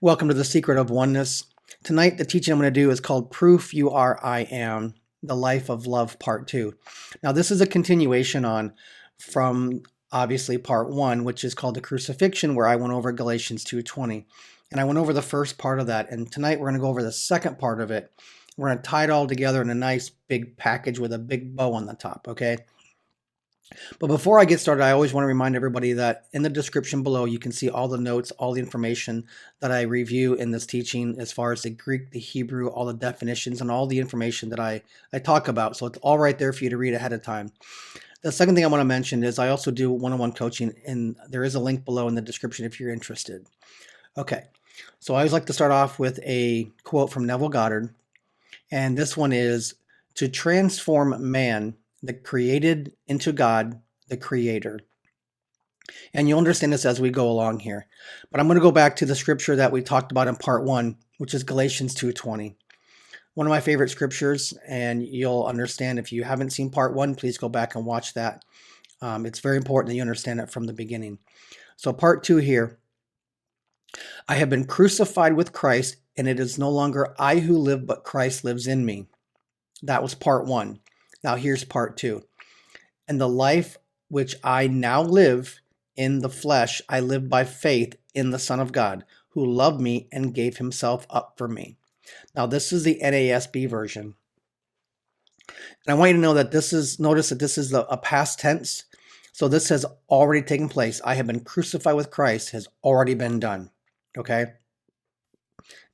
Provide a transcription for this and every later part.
Welcome to the Secret of Oneness. Tonight, the teaching I'm going to do is called Proof You Are I Am, the Life of Love, Part 2. Now, this is a continuation from obviously Part 1, which is called the Crucifixion, where I went over Galatians 2:20. And I went over the first part of that. And tonight, we're going to go over the second part of it. We're going to tie it all together in a nice big package with a big bow on the top, okay? But before I get started, I always want to remind everybody that in the description below, you can see all the notes, all the information that I review in this teaching as far as the Greek, the Hebrew, all the definitions, and all the information that I talk about. So it's all right there for you to read ahead of time. The second thing I want to mention is I also do one-on-one coaching, and there is a link below in the description if you're interested. Okay, so I always like to start off with a quote from Neville Goddard, and this one is, "To transform man, the created, into God, the creator." And you'll understand this as we go along here. But I'm going to go back to the scripture that we talked about in part 1, which is Galatians 2:20. One of my favorite scriptures, and you'll understand if you haven't seen part 1, please go back and watch that. It's very important that you understand it from the beginning. So part 2 here, "I have been crucified with Christ, and it is no longer I who live, but Christ lives in me." That was part 1. Now here's part 2. "And the life which I now live in the flesh, I live by faith in the Son of God, who loved me and gave himself up for me." Now this is the NASB version. And I want you to know that notice that this is a past tense. So this has already taken place. I have been crucified with Christ has already been done. Okay?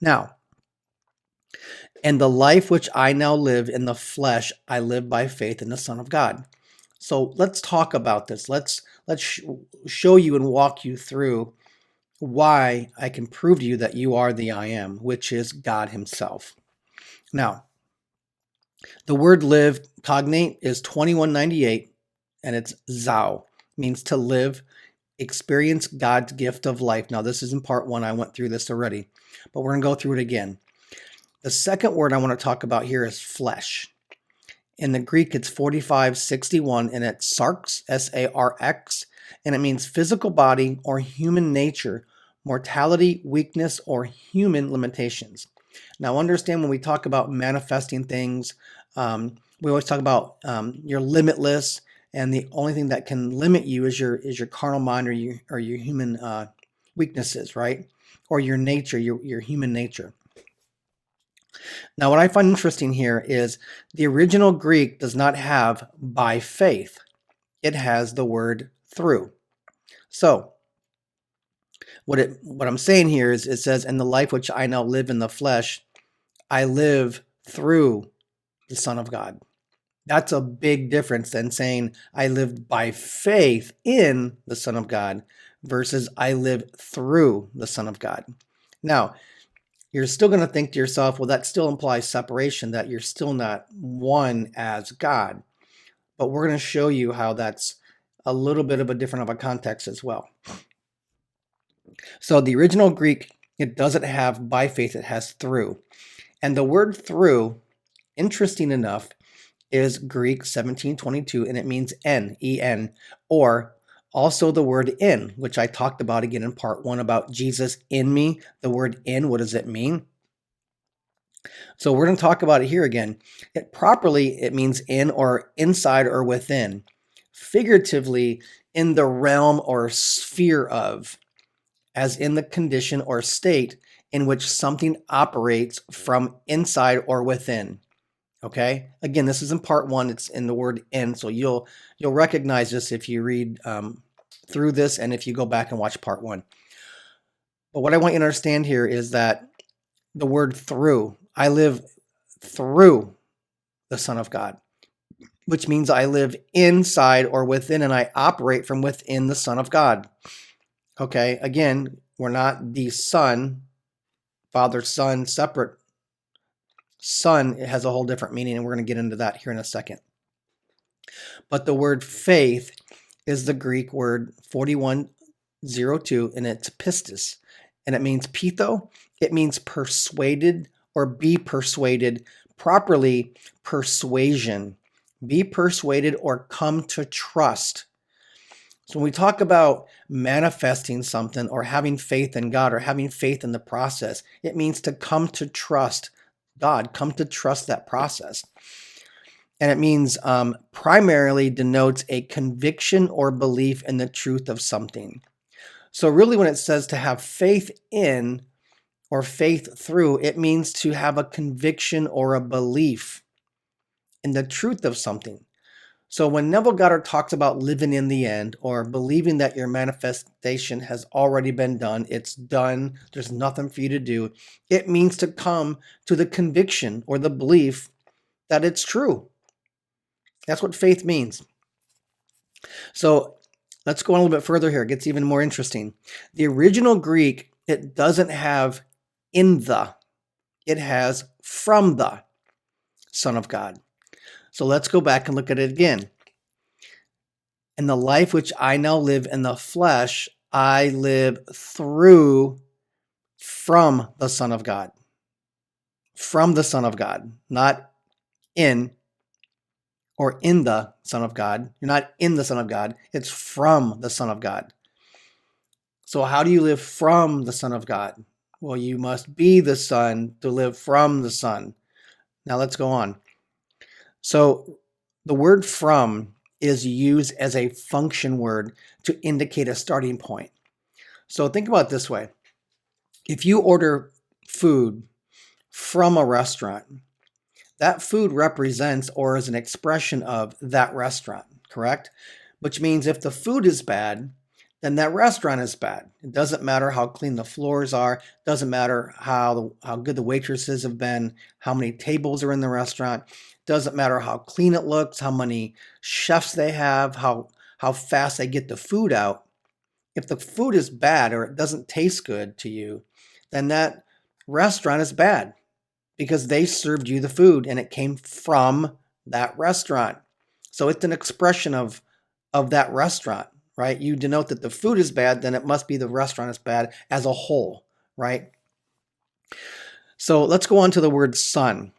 Now, "And the life which I now live in the flesh, I live by faith in the Son of God." So let's talk about this. Let's show you and walk you through why I can prove to you that you are the I am, which is God himself. Now, the word live, cognate, is 2198, and it's zao, means to live, experience God's gift of life. Now, this is in part 1. I went through this already, but we're going to go through it again. The second word I want to talk about here is flesh. In the Greek, it's 4561, and it's sarx, S-A-R-X, and it means physical body or human nature, mortality, weakness, or human limitations. Now, understand when we talk about manifesting things, we always talk about you're limitless, and the only thing that can limit you is your carnal mind or your human weaknesses, right? Or your nature, your human nature. Now, what I find interesting here is the original Greek does not have by faith. It has the word through. So, what I'm saying here is it says, "And the life which I now live in the flesh, I live through the Son of God." That's a big difference than saying I lived by faith in the Son of God versus I live through the Son of God. Now, you're still going to think to yourself, well, that still implies separation, that you're still not one as God. But we're going to show you how that's a little bit of a different of a context as well. So the original Greek, it doesn't have by faith, it has through. And the word through, interesting enough, is Greek 1722, and it means en, E-N, or also the word in, which I talked about again in part 1 about Jesus in me. The word in, what does it mean? So we're going to talk about it here again. It means in or inside or within. Figuratively, in the realm or sphere of, as in the condition or state in which something operates from inside or within. Okay? Again, this is in part 1. It's in the word in, so you'll recognize this if you read through this and if you go back and watch part 1. But what I want you to understand here is that the word through, I live through the Son of God, which means I live inside or within, and I operate from within the Son of God. Okay, again, we're not the Son, Father, Son, separate. Son, it has a whole different meaning, and we're going to get into that here in a second. But the word faith is the Greek word 4102, and it's pistis, and it means pitho. It means persuaded or be persuaded, properly persuasion. Be persuaded or come to trust. So when we talk about manifesting something or having faith in God or having faith in the process, it means to come to trust God, come to trust that process. And it means primarily denotes a conviction or belief in the truth of something. So really when it says to have faith in or faith through, it means to have a conviction or a belief in the truth of something. So when Neville Goddard talks about living in the end or believing that your manifestation has already been done, it's done, there's nothing for you to do, it means to come to the conviction or the belief that it's true. That's what faith means. So let's go on a little bit further here. It gets even more interesting. The original Greek, it doesn't have in the, it has from the Son of God. So let's go back and look at it again. In the life which I now live in the flesh, I live through from the Son of God. From the Son of God, not in or in the Son of God. You're not in the Son of God. It's from the Son of God. So how do you live from the Son of God? Well, you must be the Son to live from the Son. Now let's go on. So the word from is used as a function word to indicate a starting point. So think about it this way. If you order food from a restaurant, that food represents or is an expression of that restaurant, correct? Which means if the food is bad, then that restaurant is bad. It doesn't matter how clean the floors are, doesn't matter how good the waitresses have been, how many tables are in the restaurant, doesn't matter how clean it looks, how many chefs they have, how fast they get the food out. If the food is bad or it doesn't taste good to you, then that restaurant is bad because they served you the food and it came from that restaurant. So it's an expression of that restaurant, right? You denote that the food is bad, then it must be the restaurant is bad as a whole, right? So let's go on to the word son.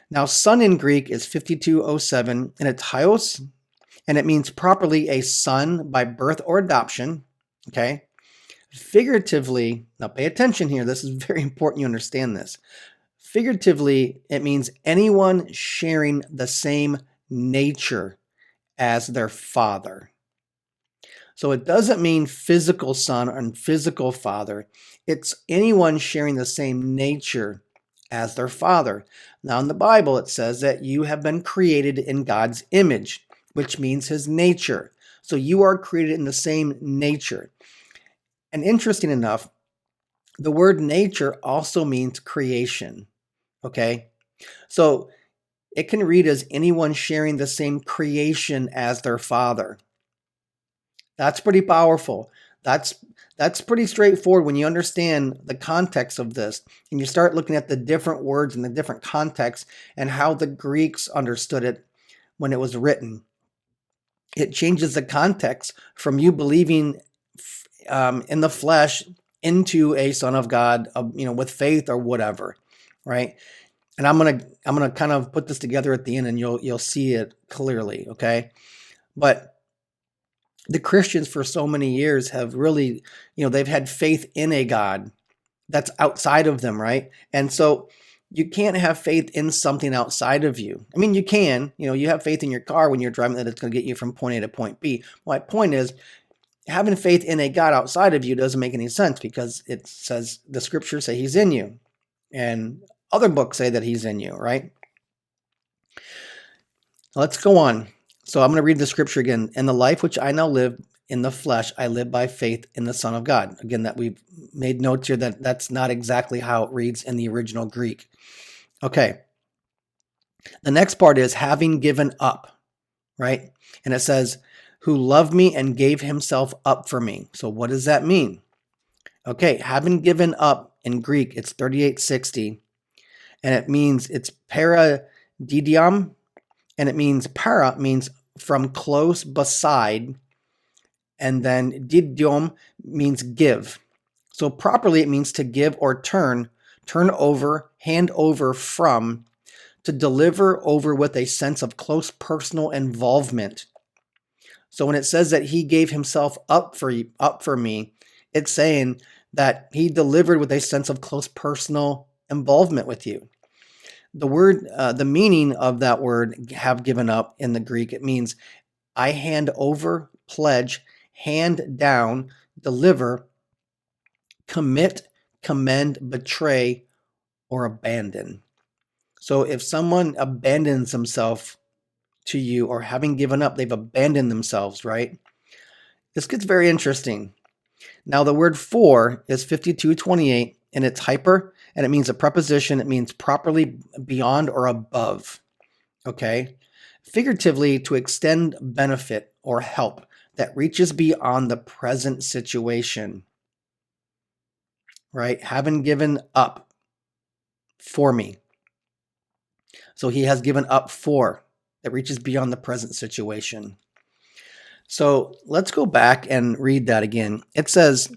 Now, son in Greek is 5207, and it's haios, and it means properly a son by birth or adoption, okay? Figuratively, now pay attention here, this is very important you understand this. Figuratively, it means anyone sharing the same nature as their father. So it doesn't mean physical son and physical father. It's anyone sharing the same nature as their father. Now in the Bible, it says that you have been created in God's image, which means his nature. So you are created in the same nature. And interesting enough, the word nature also means creation. Okay? So it can read as anyone sharing the same creation as their father. That's pretty powerful. That's pretty straightforward when you understand the context of this and you start looking at the different words and the different contexts and how the Greeks understood it when it was written. It changes the context from you believing in the flesh into a son of God, with faith or whatever, right? And I'm gonna kind of put this together at the end, and you'll see it clearly, okay? But the Christians for so many years have really, they've had faith in a God that's outside of them, right? And so you can't have faith in something outside of you. I mean, you can, you have faith in your car when you're driving that it's going to get you from point A to point B. My point is, having faith in a God outside of you doesn't make any sense because it says the scriptures say he's in you and other books say that he's in you, right? Let's go on. So I'm going to read the scripture again. In the life which I now live in the flesh, I live by faith in the Son of God. Again, that we've made notes here that that's not exactly how it reads in the original Greek. Okay. The next part is having given up, right? And it says, who loved me and gave himself up for me. So what does that mean? Okay, having given up in Greek, it's 3860, and it means it's paradidium, and it means para means from close beside, and then didium means give. So properly it means to give or turn over, hand over from, to deliver over with a sense of close personal involvement. So when it says that he gave himself up for me, it's saying that he delivered with a sense of close personal involvement with you. The word, the meaning of that word, have given up in the Greek, it means I hand over, pledge, hand down, deliver, commit, commend, betray, or abandon. So if someone abandons himself to you, or having given up, they've abandoned themselves, right? This gets very interesting. Now the word for is 5228, and it's hyper, and it means a preposition. It means properly, beyond, or above. Okay? Figuratively, to extend benefit or help that reaches beyond the present situation. Right? Having given up for me. So he has given up for, that reaches beyond the present situation. So let's go back and read that again. It says,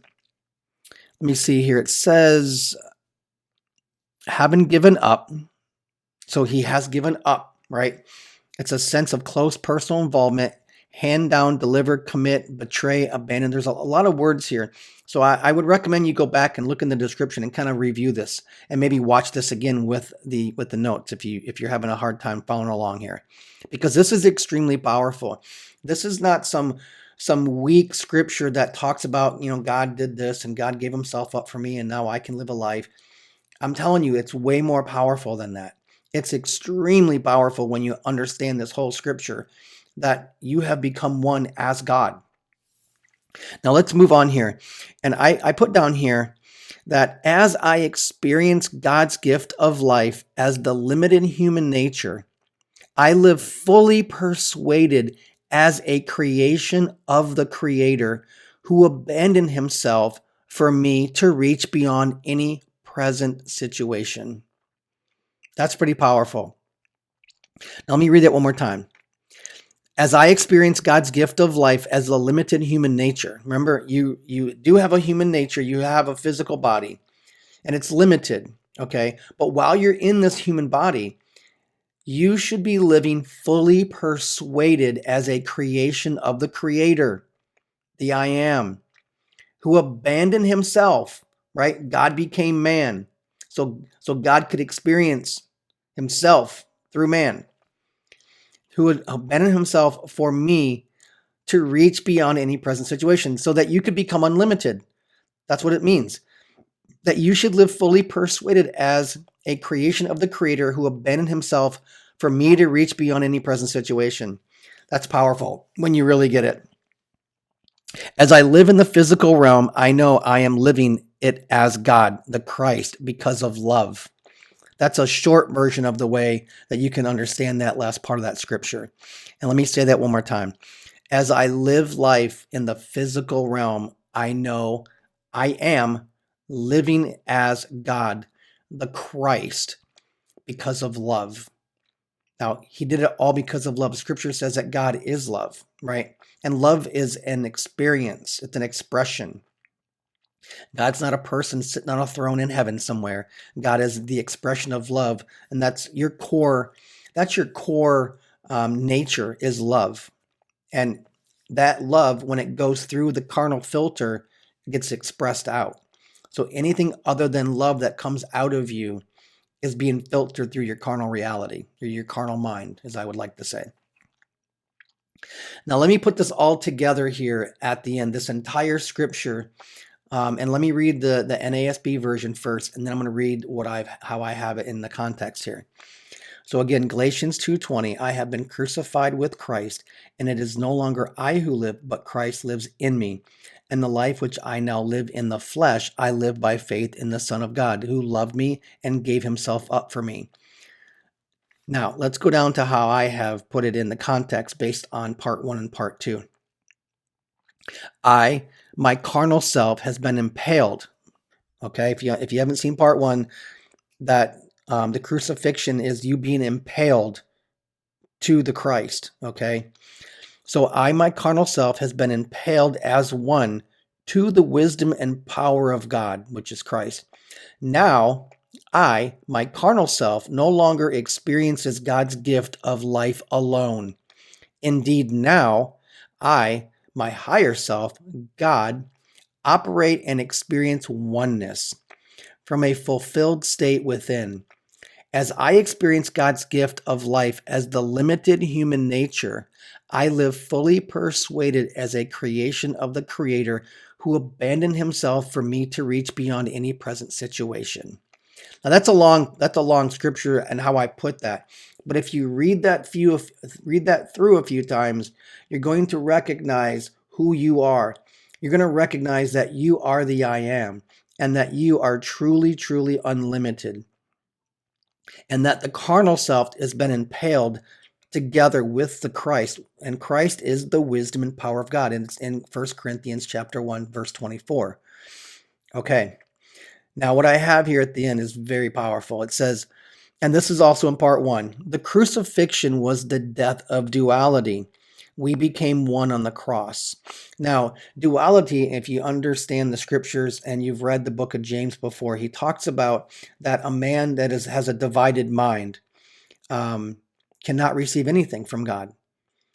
let me see here. It says, having given up. So he has given up, right? It's a sense of close personal involvement, hand down, deliver, commit, betray, abandon. There's a lot of words here. So I would recommend you go back and look in the description and kind of review this, and maybe watch this again with the notes if you're having a hard time following along here, because this is extremely powerful. This is not some weak scripture that talks about, God did this and God gave himself up for me and now I can live a life. I'm telling you, it's way more powerful than that. It's extremely powerful when you understand this whole scripture, that you have become one as God. Now let's move on here. And I put down here that as I experience God's gift of life as the limited human nature, I live fully persuaded as a creation of the Creator who abandoned himself for me to reach beyond any present situation. That's pretty powerful. Now let me read that one more time. As I experience God's gift of life as the limited human nature. Remember, you do have a human nature, you have a physical body, and it's limited, okay? But while you're in this human body, you should be living fully persuaded as a creation of the Creator, the I Am, who abandoned himself, right? God became man. So God could experience himself through man, who would abandon himself for me to reach beyond any present situation so that you could become unlimited. That's what it means. That you should live fully persuaded as a creation of the Creator who abandoned himself for me to reach beyond any present situation. That's powerful when you really get it. As I live in the physical realm, I know I am living it as God, the Christ, because of love. That's a short version of the way that you can understand that last part of that scripture. And let me say that one more time. As I live life in the physical realm, I know I am living as God, the Christ, because of love. Now, he did it all because of love. Scripture says that God is love, right? And love is an experience. It's an expression. God's not a person sitting on a throne in heaven somewhere. God is the expression of love, and that's your core. That's your core nature, is love, and that love, when it goes through the carnal filter, gets expressed out. So anything other than love that comes out of you is being filtered through your carnal reality, through your carnal mind, as I would like to say. Now, let me put this all together here at the end, this entire scripture. And let me read the NASB version first, and then I'm going to read how I have it in the context here. So again, Galatians 2:20, I have been crucified with Christ, and it is no longer I who live, but Christ lives in me. And the life which I now live in the flesh, I live by faith in the Son of God, who loved me and gave himself up for me. Now, let's go down to how I have put it in the context based on part 1 and part 2. My carnal self has been impaled. Okay, if you haven't seen part 1, that the crucifixion is you being impaled to the Christ. Okay, so my carnal self, has been impaled as one to the wisdom and power of God, which is Christ. Now, my carnal self, no longer experiences God's gift of life alone. Indeed, now I, my higher self, God, operate and experience oneness from a fulfilled state within. As I experience God's gift of life as the limited human nature, I live fully persuaded as a creation of the Creator who abandoned himself for me to reach beyond any present situation. Now that's a long scripture and how I put that. But if you read that through a few times, you're going to recognize who you are. You're going to recognize that you are the I am and that you are truly, truly unlimited, and that the carnal self has been impaled together with the Christ, and Christ is the wisdom and power of God. And it's in 1 Corinthians chapter 1, verse 24. Okay. Now what I have here at the end is very powerful. It says, and this is also in part 1, the crucifixion was the death of duality. We became one on the cross. Now, duality, if you understand the scriptures and you've read the book of James before, he talks about that a man that has a divided mind cannot receive anything from God.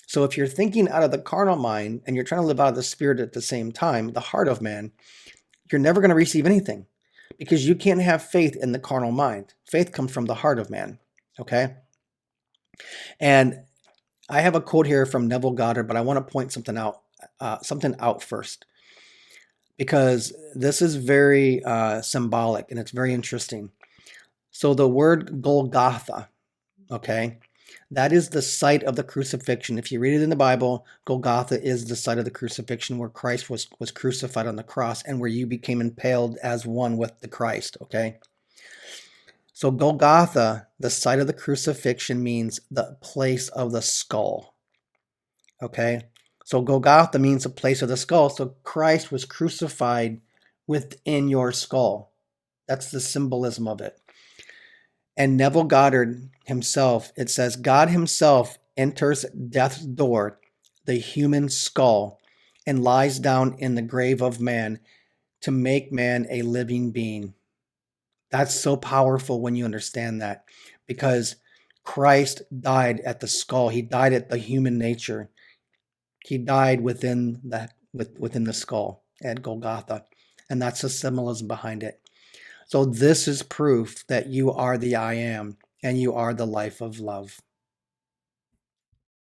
So if you're thinking out of the carnal mind and you're trying to live out of the spirit at the same time, the heart of man, you're never going to receive anything because you can't have faith in the carnal mind. Faith comes from the heart of man. Okay. And I have a quote here from Neville Goddard, but I want to point something out first, because this is very symbolic and it's very interesting. So the word Golgotha, okay, that is the site of the crucifixion. If you read it in the Bible, Golgotha is the site of the crucifixion where Christ was crucified on the cross and where you became impaled as one with the Christ, okay? So Golgotha, the site of the crucifixion, means the place of the skull, okay? So Golgotha means a place of the skull. So Christ was crucified within your skull. That's the symbolism of it. And Neville Goddard himself, it says, God himself enters death's door, the human skull, and lies down in the grave of man to make man a living being. That's so powerful when you understand that, because Christ died at the skull. He died at the human nature. He died within the skull at Golgotha. And that's the symbolism behind it. So this is proof that you are the I am and you are the life of love.